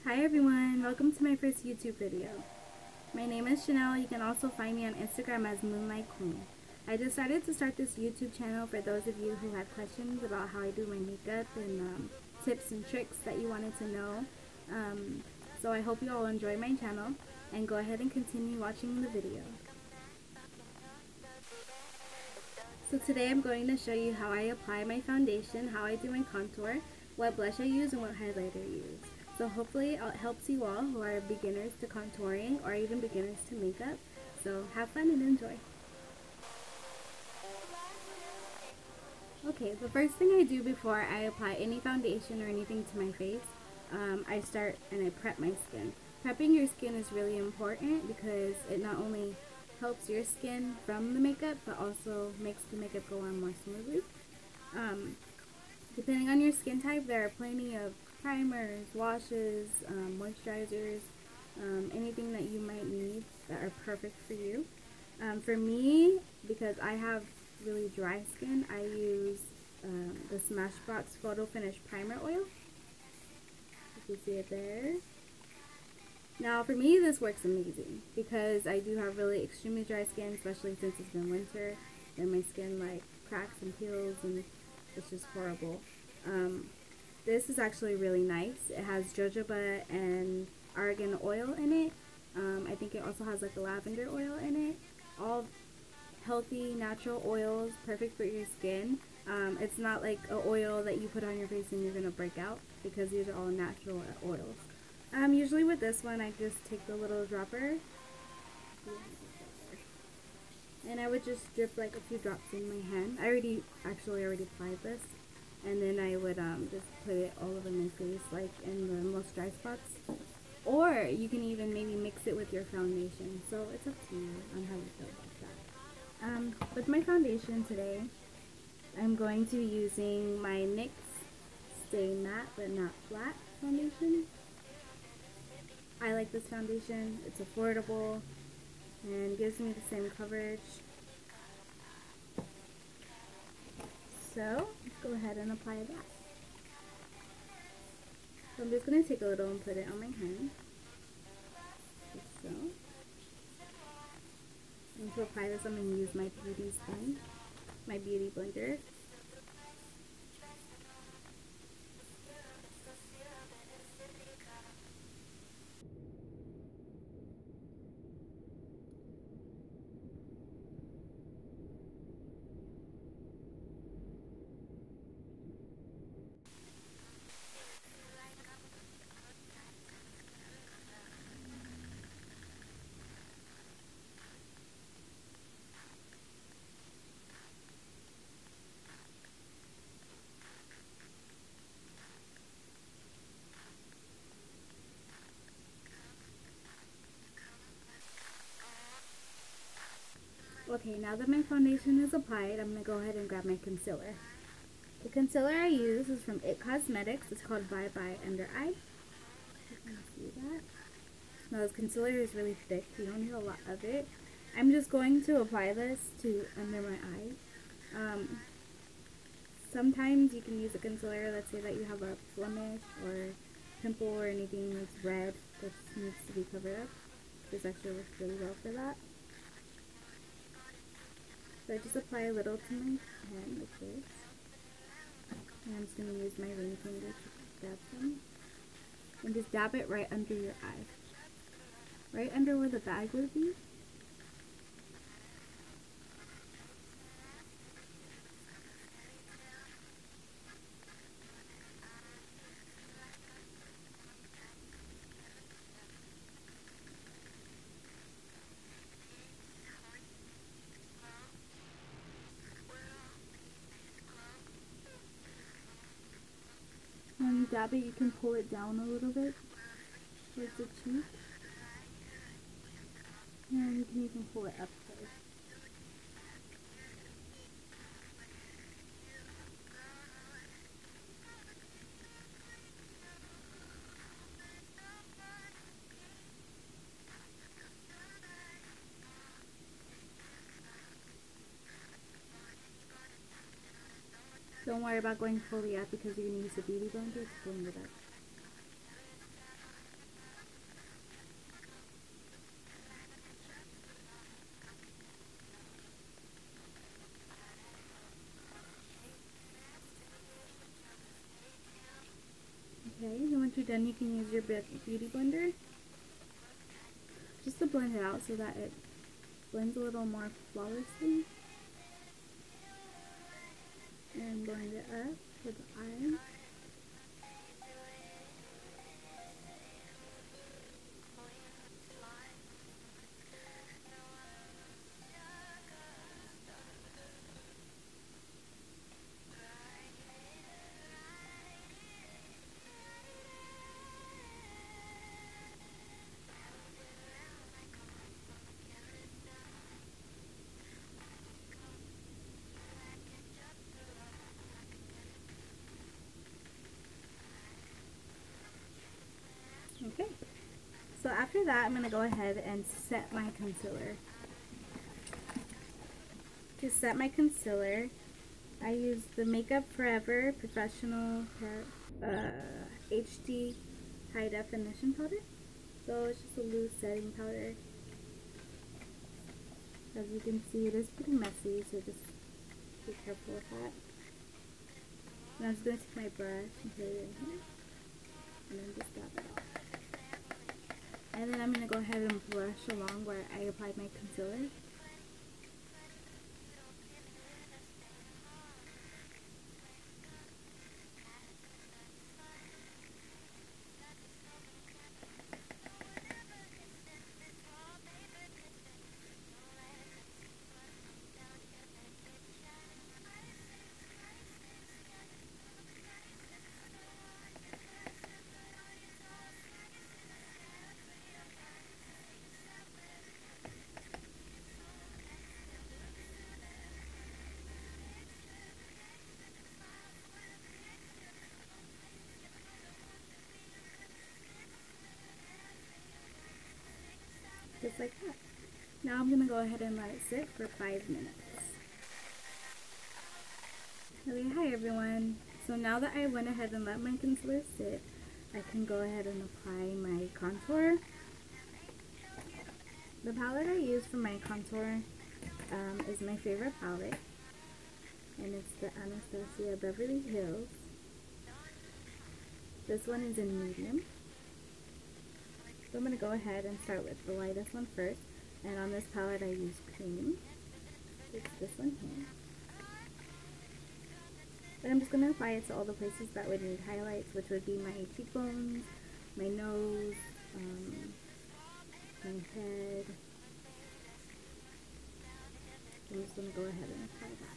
Hi everyone, welcome to my first YouTube video. My name is Chanel. You can also find me on Instagram as Moonlight Queen. I decided to start this YouTube channel for those of you who had questions about how I do my makeup and tips and tricks that you wanted to know. So I hope you all enjoy my channel and go ahead and continue watching the video. So today I'm going to show you how I apply my foundation, how I do my contour, what blush I use, and what highlighter I use. So hopefully it helps you all who are beginners to contouring or even beginners to makeup. So have fun and enjoy. Okay, the first thing I do before I apply any foundation or anything to my face, I start and I prep my skin. Prepping your skin is really important because it not only helps your skin from the makeup but also makes the makeup go on more smoothly. Depending on your skin type, there are plenty of primers, washes, moisturizers, anything that you might need that are perfect for you. For me, because I have really dry skin, I use the Smashbox Photo Finish Primer Oil. You can see it there. Now for me, this works amazing because I do have really extremely dry skin, especially since it's been winter and my skin like cracks and peels and it's just horrible. This is actually really nice. It has jojoba and argan oil in it. I think it also has like a lavender oil in it. All healthy, natural oils, perfect for your skin. It's not like an oil that you put on your face and you're going to break out because these are all natural oils. Usually with this one, I just take the little dropper and I would just drip like a few drops in my hand. I already applied this, and then I would just put it all over my face, like in the most dry spots. Or you can even maybe mix it with your foundation. So it's up to you on how you feel about that. With my foundation today, I'm going to be using my NYX Stay Matte But Not Flat foundation. I like this foundation. It's affordable and gives me the same coverage. So let's go ahead and apply that. So I'm just going to take a little and put it on my hand, like so. And to apply this, I'm going to use my beauty sponge, my beauty blender. Okay, now that my foundation is applied, I'm going to go ahead and grab my concealer. The concealer I use is from IT Cosmetics. It's called Bye Bye Under Eye. You can see that. Now this concealer is really thick. You don't need a lot of it. I'm just going to apply this to under my eye. Sometimes you can use a concealer, let's say that you have a blemish or pimple or anything that's red that needs to be covered up. This actually works really well for that. So I just apply a little to my hand like this. And I'm just going to use my ring finger to dab some. And just dab it right under your eye. Right under where the bag would be. When you dab it, you can pull it down a little bit towards the cheek. And you can even pull it up first. Don't worry about going fully up because you're going to use a beauty blender to blend it up. Okay, and once you're done, you can use your beauty blender just to blend it out so that it blends a little more flawlessly. And blend it up with the iron. Okay, so after that, I'm going to go ahead and set my concealer. To set my concealer, I use the Makeup Forever Professional HD High Definition Powder. So it's just a loose setting powder. As you can see, it is pretty messy, so just be careful with that. And I'm just going to take my brush and put it in here, and then just dab it off. And then I'm going to go ahead and brush along where I applied my concealer. Just like that. Now I'm going to go ahead and let it sit for 5 minutes. Okay, hi everyone. So now that I went ahead and let my concealer sit, I can go ahead and apply my contour. The palette I use for my contour is my favorite palette, and it's the Anastasia Beverly Hills. This one is in medium. So I'm going to go ahead and start with the lightest one first, and on this palette I use cream. It's this one here. And I'm just going to apply it to all the places that would need highlights, which would be my cheekbones, my nose, my head. I'm just going to go ahead and apply that.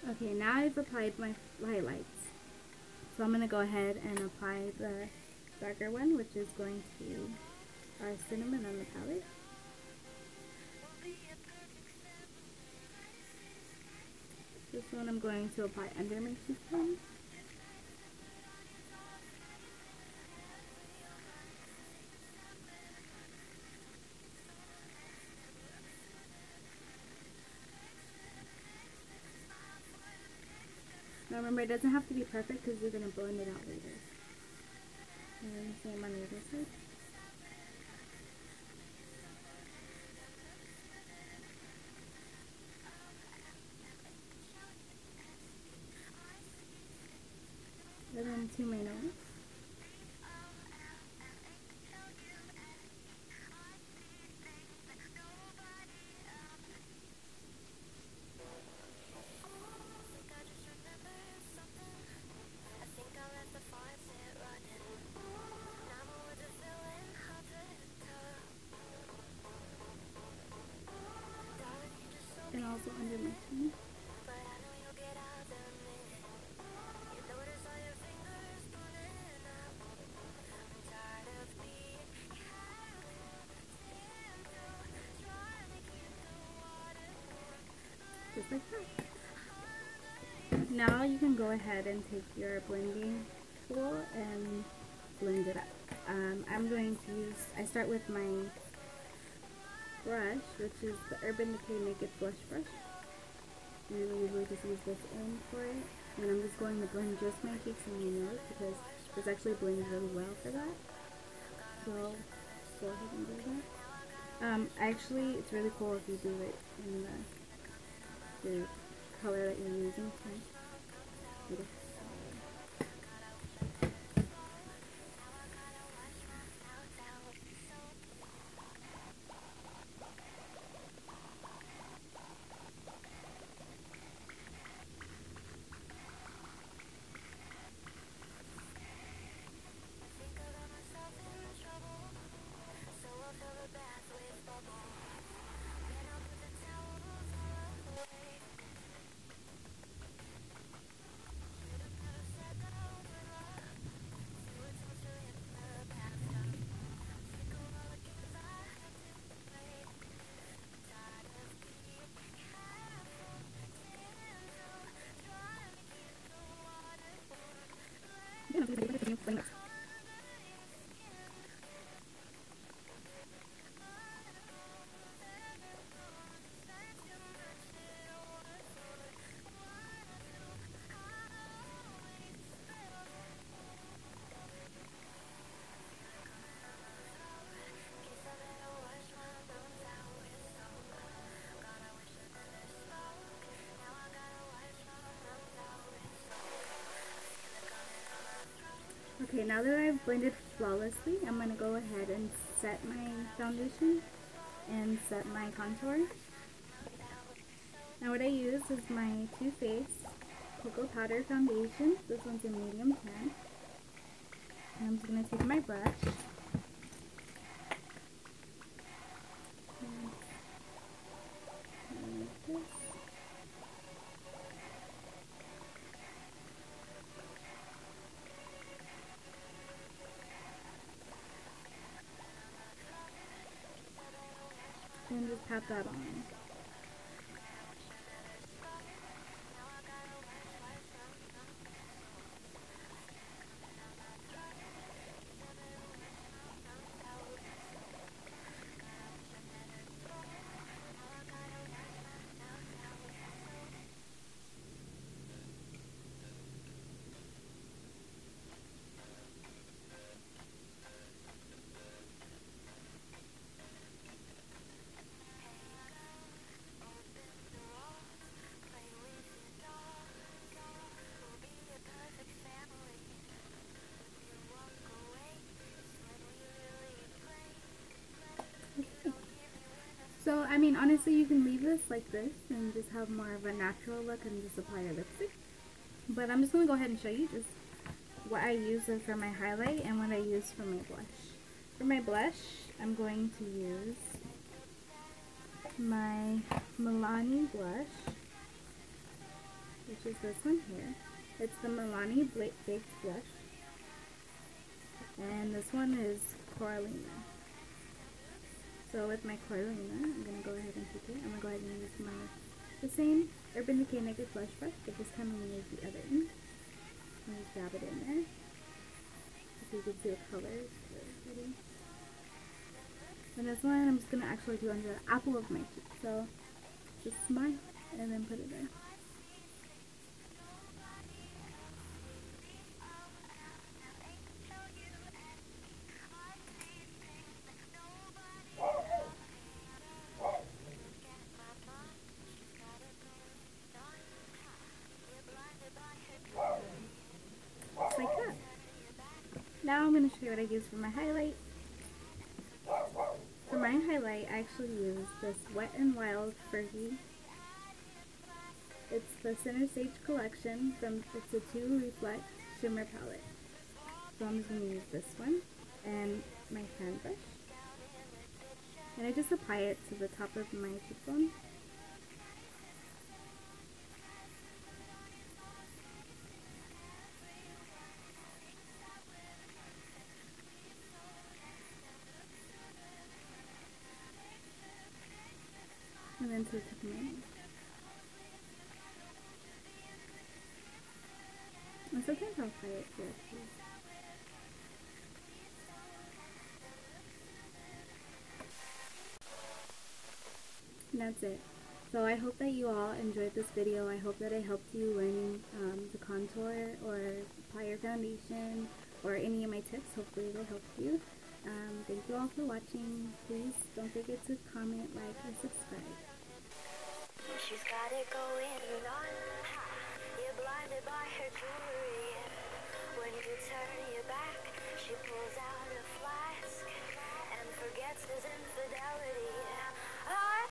Okay, now I've applied my highlights. So I'm going to go ahead and apply the darker one, which is going to be our cinnamon on the palette. This one I'm going to apply under my cheekbone. Now remember, it doesn't have to be perfect because you're going to blend it out later. And then the same on the other side. And then to my nose. and also under my chin. Just like that. Now you can go ahead and take your blending tool and blend it up. I'm going to use, I start with my brush, which is the Urban Decay Naked Blush Brush. And I usually just use this in for it. And I'm just going to blend just my cheeks and my nose because this actually blends really well for that. So go ahead and do that. Actually, it's really cool if you do it in the color that you're using. Okay. Okay, now that I've blended flawlessly, I'm going to go ahead and set my foundation and set my contour. Now what I use is my Too Faced Cocoa Powder Foundation. This one's a medium tan. And I'm just going to take my brush and like this. And just pat that on. So, I mean, honestly, you can leave this like this and just have more of a natural look and just apply your lipstick. But I'm just going to go ahead and show you just what I use for my highlight and what I use for my blush. For my blush, I'm going to use my Milani blush, which is this one here. It's the Milani Baked Blush. And this one is Coralina. So with my Coralina, I'm going to go ahead and take it. I'm going to go ahead and use the same Urban Decay Naked Blush Brush, but this time I'm going to use the other end. And just dab it in there. So you can see the colors. And this one I'm just going to actually do under the apple of my cheek. So just smile and then put it there. Just like that. Now I'm going to show you what I use for my highlight. For my highlight, I actually use this Wet n Wild Fergie. It's the Center Stage collection from it's a 2 Reflect Shimmer Palette. So I'm just going to use this one and my fan brush. And I just apply it to the top of my cheekbone. the tip of my nose. And sometimes I'll apply it here too. And that's it. So I hope that you all enjoyed this video. I hope that it helped you learning to contour or apply your foundation or any of my tips. Hopefully it'll help you. Thank you all for watching. Please don't forget to comment, like, and subscribe. She's got it going on. You're blinded by her jewelry. When you turn